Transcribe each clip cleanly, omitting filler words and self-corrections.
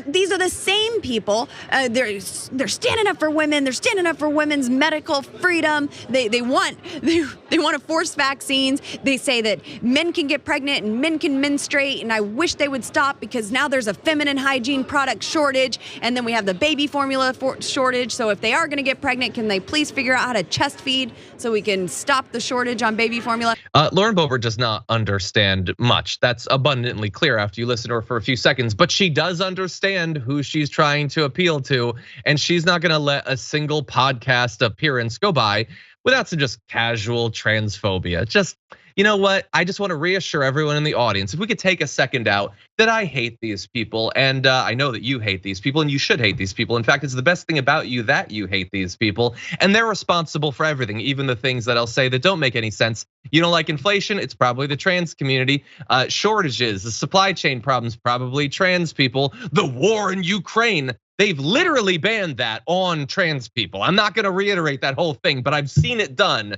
these are the same people. They're standing up for women. They're standing up for women's medical freedom. They want to force vaccines. They say that men can get pregnant and men can menstruate, and I wish they would stop because now there's a feminine hygiene product shortage, and then we have the baby formula shortage. So if they are going to get pregnant, can they please figure out how to chest feed so we can stop the shortage on baby formula? Lauren Boebert does not understand much. That's abundantly clear after you listen to her for a few seconds, but she does understand who she's trying to appeal to, and she's not gonna let a single podcast appearance go by without some just casual transphobia. Just, you know what? I just want to reassure everyone in the audience, if we could take a second out, that I hate these people. And I know that you hate these people and you should hate these people. In fact, it's the best thing about you that you hate these people. And they're responsible for everything, even the things that I'll say that don't make any sense. You don't like inflation, it's probably the trans community. Shortages, the supply chain problems, probably trans people. The war in Ukraine, they've literally banned that on trans people. I'm not gonna reiterate that whole thing, but I've seen it done.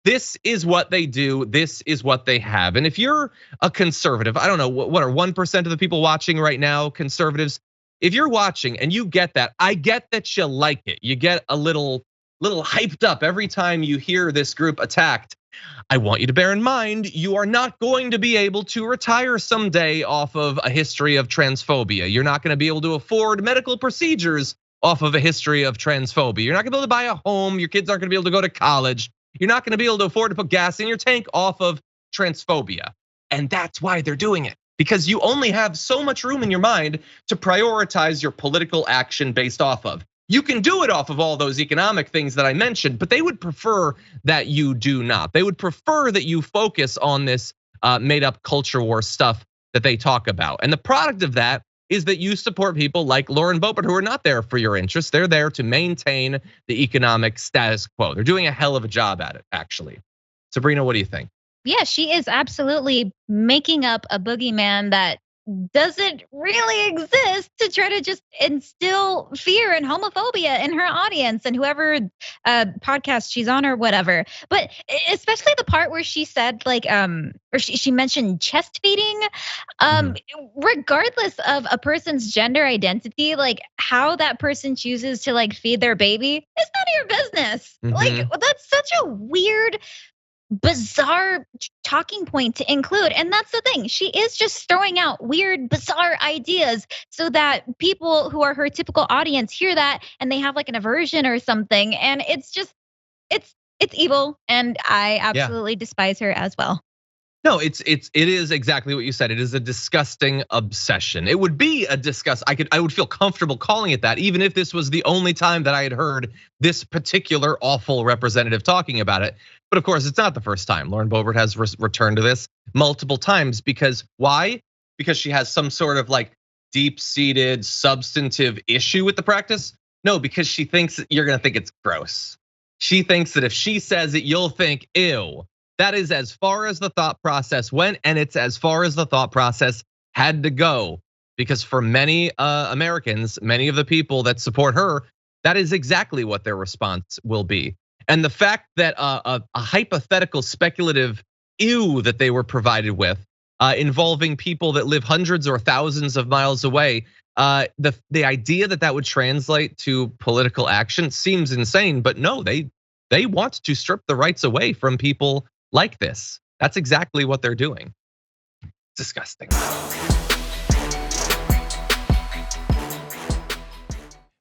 This is what they do, this is what they have. And if you're a conservative, I don't know, what are 1% of the people watching right now conservatives? If you're watching and you get that, I get that you like it. You get a little hyped up every time you hear this group attacked. I want you to bear in mind, you are not going to be able to retire someday off of a history of transphobia. You're not gonna be able to afford medical procedures off of a history of transphobia. You're not gonna be able to buy a home, your kids aren't gonna be able to go to college. You're not gonna be able to afford to put gas in your tank off of transphobia. And that's why they're doing it, because you only have so much room in your mind to prioritize your political action based off of. You can do it off of all those economic things that I mentioned, but they would prefer that you do not. They would prefer that you focus on this made up culture war stuff that they talk about. And the product of that is that you support people like Lauren Boebert who are not there for your interests. They're there to maintain the economic status quo. They're doing a hell of a job at it, actually. Sabrina, what do you think? Yeah, she is absolutely making up a boogeyman that doesn't really exist to try to just instill fear and homophobia in her audience and whoever podcast she's on or whatever. But especially the part where she said like, or she mentioned chest feeding, regardless of a person's gender identity, like how that person chooses to like feed their baby, it's none of your business. Like that's such a weird, bizarre talking point to include. And that's the thing. She is just throwing out weird, bizarre ideas so that people who are her typical audience hear that and they have like an aversion or something. And it's just, it's evil. And I absolutely despise her as well. No, it is exactly what you said. It is a disgusting obsession. It would be a disgust. I would feel comfortable calling it that, even if this was the only time that I had heard this particular awful representative talking about it. But of course, it's not the first time. Lauren Boebert has returned to this multiple times because why? Because she has some sort of like deep-seated substantive issue with the practice? No, because she thinks that you're gonna think it's gross. She thinks that if she says it, you'll think, ew. That is as far as the thought process went, and it's as far as the thought process had to go. Because for many Americans, many of the people that support her, that is exactly what their response will be. And the fact that a hypothetical speculative ew that they were provided with, involving people that live hundreds or thousands of miles away, the idea that that would translate to political action seems insane. But no, they want to strip the rights away from people like this. That's exactly what they're doing. Disgusting.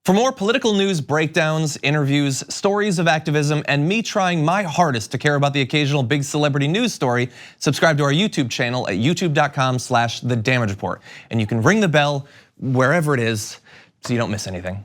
For more political news breakdowns, interviews, stories of activism, and me trying my hardest to care about the occasional big celebrity news story, subscribe to our YouTube channel at youtube.com/The Damage Report. And you can ring the bell wherever it is so you don't miss anything.